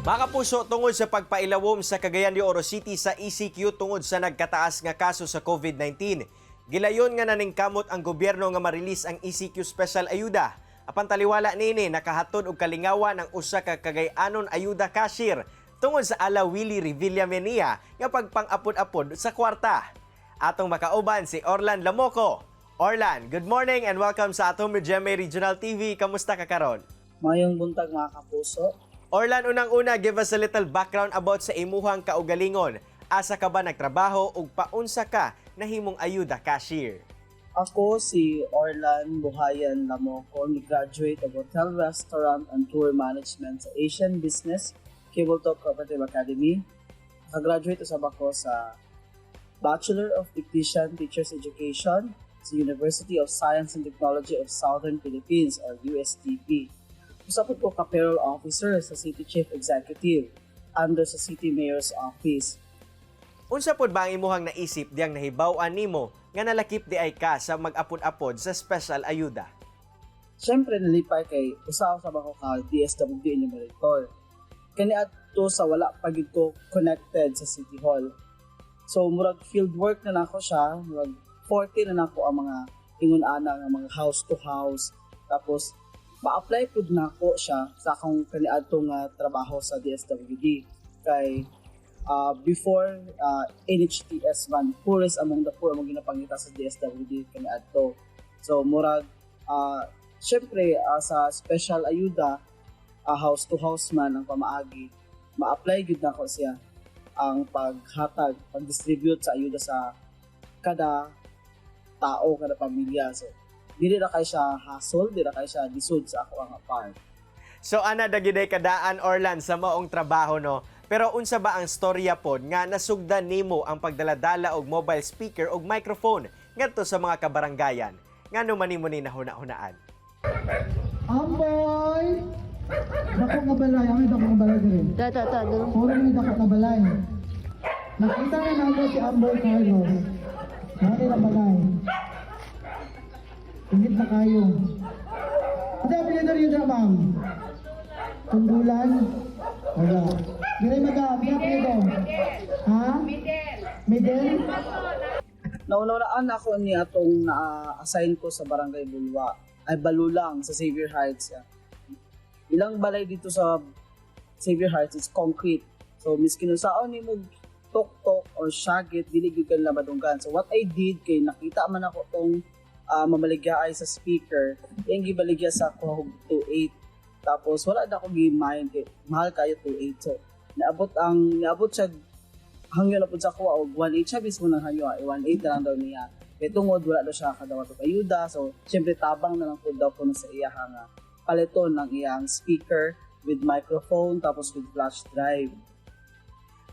Mga kapuso, tungod sa pagpailawom sa Cagayan de Oro City sa ECQ tungod sa nagkataas nga kaso sa COVID-19, gilayon nga naningkamot ang gobyerno nga marilis ang ECQ Special Ayuda. Apan taliwala nini nakahatod og kalingawan ang usa ka Cagayanon ayuda cashier tungod sa ala Willie Revillamenia nga pagpang-apod-apod sa kwarta. Atong makauban si Orlan Lamoco. Orlan, good morning and welcome sa atong GMA Regional TV. Kamusta ka karon? Mayong buntag mga kapuso. Orlan, unang-una, give us a little background about sa imuhang kaugalingon. Asa ka ba nagtrabaho ug paunsa ka nahimong ayuda cashier? Ako si Orlan Buhayan Lamoco, ni-graduate of Hotel, Restaurant and Tour Management sa Asian Business Cable Talk Cooperative Academy. Nakagraduate usab ako sa Bachelor of Technician Teachers Education sa University of Science and Technology of Southern Philippines or USTP. Usapod ko ka-payroll officer sa City Chief Executive under sa City Mayor's Office. Unsa pod ba ang imuhang naisip diyang nahibaw-an nimo nga nalakip di ay ka sa mag-apod-apod sa special ayuda? Siyempre nalipay kay usaw sa ako ka DSWD enumerator. Kani adto sa wala pa gid ko connected sa City Hall. So murag field work na nako siya, murag 40 na nako ang mga ingon-ana nga mga house to house. Tapos ma-apply pud nako siya sa akong kaniadto nga trabaho sa DSWD kay before NHTS man poorest among the poor among ginapangita sa DSWD kaniadto. So murag syempre sa special ayuda house to house man ang pamaagi, ma-apply gyud nako siya ang paghatag, pag-distribute sa ayuda sa kada tao, kada pamilya. So dili na kay siya hassle, dili na kay siya lisod sa ako ang part. So ana dagiday kadaan Orlan sa maong trabaho no. Pero unsa ba ang storya pod nga nasugdan nimo ang pagdaladala og mobile speaker og microphone ngadto sa mga kabaranggayan? Ngano man nimo ni nahuna-hunaan? Amboy! Dako nga balay, ang dako nga balay diri. Ta. Puro ni dako nga balay. Nakita na nato si Amboy Carlos. Nari na balay. Ingit na kayo. Ano ang pinadari yun na, ma'am? Tunggulan? Wala. Diray mag-aabi, ang pinadari? Ha? Middle? Naunawaan ako ni atong na-assign ko sa Barangay Bulwa, ay Balulang sa Xavier Heights. Ilang balay dito sa Xavier Heights is concrete. So, miskin saan ni mo tok-tok or shagit, dili gyud kan lamadunggan. So, what I did, kay nakita man ako tong mamaligya ay sa speaker, yung gibaligya sa ako 2.8. Tapos, wala na ako gi-mind, mahal kayo 2.8. So, naabot siya, hangyo na po sa kuha, o 1.8 siya, mismo ng hangyo, 1.8 na lang daw niya. Kaya tungod, wala daw siya kadawat og ayuda. So, syempre, tabang na lang po daw po sa iya nga paliton ng iyang speaker with microphone, tapos with flash drive.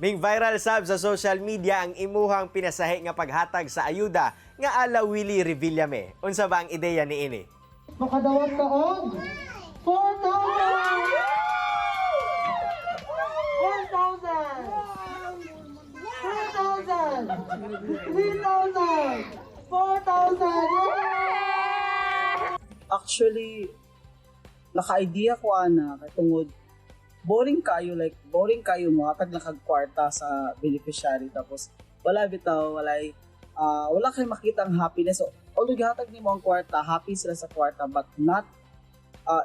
Ming viral sab sa social media ang imuhang pinasahi nga paghatag sa ayuda nga ala Willie Revillame. Unsa ba ang ideya niini? Makadawat ka og 4,000! 4,000! 3,000! 4,000! Actually, naka-idea ko ana kay tungod boring kayo mo hatag na kag kwarta sa beneficiary tapos wala kay makita ang happiness. So, although gihatag nimo ang kwarta, happy sila sa kwarta but not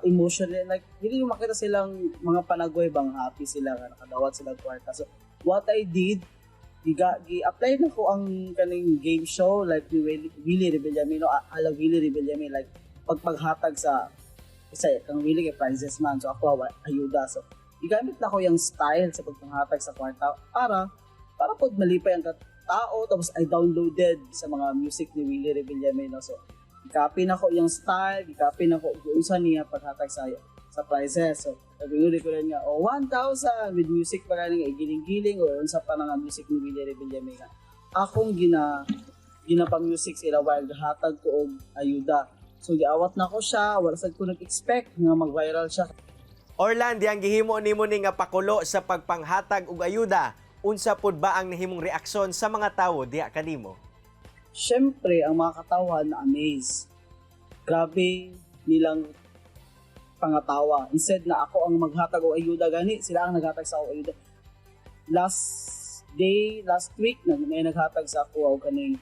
emotionally, like hindi mo makita silang mga panagway bang happy sila nga nakadawat sila ang kwarta. So what I did, gi-apply na ko ang kaning game show like ni Willie Revillame, ala Willie Revillame, like pagpaghatag sa isa kang Willie kay prizes man, so ako ayuda. So igamit na ko yung style sa pagpanghatag sa kwarta para pod malipay ang tao. Tapos I downloaded sa mga music ni Willie Revillame, no? So i-copy na ko yung style, i-copy na ko unsa niya paghatag sa prizes. So nagululi ko rin nga 1,000 with music pa ganing igiling-giling or unsa pa nga music ni Willie Revillame nga akong ginapa-music sila while hatag ko og ayuda. So giawat na ko siya, wala sad ko nag-expect nga mag-viral siya. Orlan, diyang gihimo nimo ni nga pakulo sa pagpanghatag og ayuda. Unsa pod ba ang nahimong reaksyon sa mga tawo diha kanimo? Syempre, ang mga katawan na amaze. Grabe nilang pangatawa. Instead na ako ang maghatag o ayuda gani, sila ang naghatag sa ako ayuda. Last week may naghatag sa ako og kaning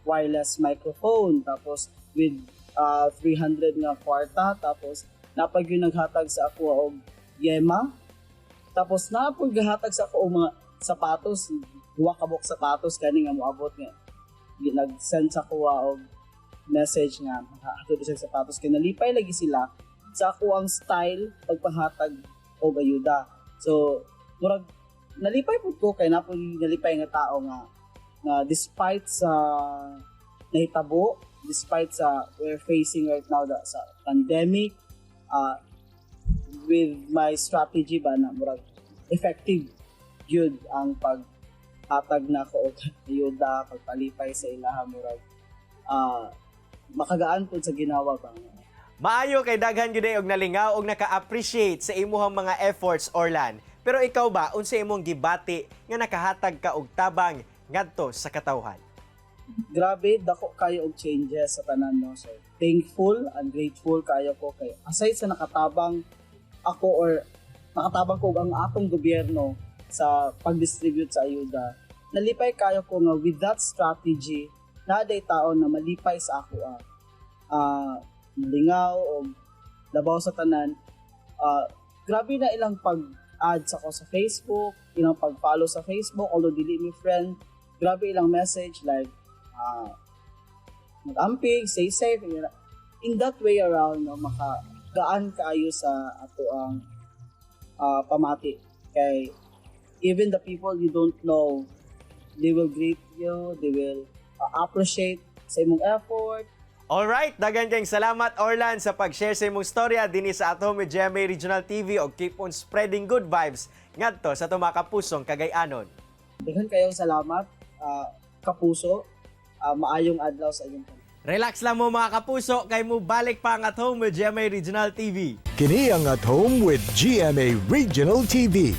wireless microphone, tapos with 300 nga kwarta, tapos napag yung naghatag sa ako og yema, tapos napag gahatag sa ako og mga sapatos, 2 kabok sapatos kani nga moabot nga nag-send sa ako og message nga hatod sa sapatos kay nalipay lagi sila sa ako ang style pagpahatag og ayuda. So murag nalipay pud ko kay napod nalipay nga tao nga despite sa nahitabo, despite sa we're facing right now sa pandemic, with my strategy ba na murag effective yun ang paghatag na ko og ayuda, pagpalipay sa ilaha murag makagaan po sa ginawa ba. Maayo kay daghan gyud og nalingaw og naka-appreciate sa imuhang mga efforts, Orlan. Pero ikaw ba, unsa imong gibati nga nakahatag ka og tabang ngadto sa katawhan? Grabe, dako kayo og changes sa tanan, no? So, thankful and grateful kayo ko kay aside sa nakatabang ako or nakatabang ko ang atong gobyerno sa pag-distribute sa ayuda, nalipay kayo ko nga with that strategy na day taon na malipay sa ako malingaw o labaw sa tanan. Grabe na ilang pag-add sa ko sa Facebook, ilang pag-follow sa Facebook, although dili mi friend, grabe ilang message like mag-amping, stay safe. In that way around, no, makagaan kaayo sa ato ang pamati. Kay even the people you don't know, they will greet you, they will appreciate sa imong effort. Alright, daghang kayong salamat, Orlan, sa pag-share sa imong storya dinhi sa Atom with GMA Regional TV o keep on spreading good vibes ngadto sa tumakapusong Cagayanon. Daghan kayong salamat, kapuso. Maayong adlaw sa inyong tanan. Relax lang mo mga kapuso, kay mo balik pa ang At Home with GMA Regional TV. Kini ang At Home with GMA Regional TV.